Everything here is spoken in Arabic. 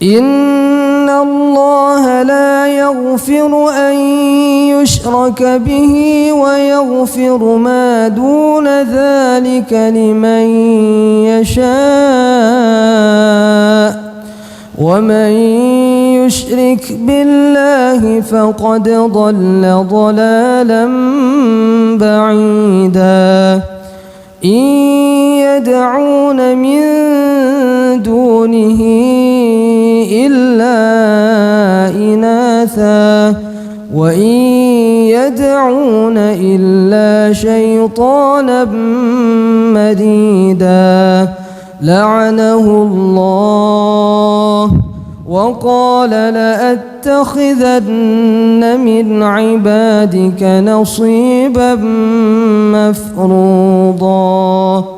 إن الله لا يغفر أن يشرك به ويغفر ما دون ذلك لمن يشاء ومن يشرك بالله فقد ضل ضلالا بعيدا إن يدعون من دونه إلا إناثا وإن يدعون إلا شيطانا مريدا لعنه الله وقال لأتخذن من عبادك نصيبا مفروضا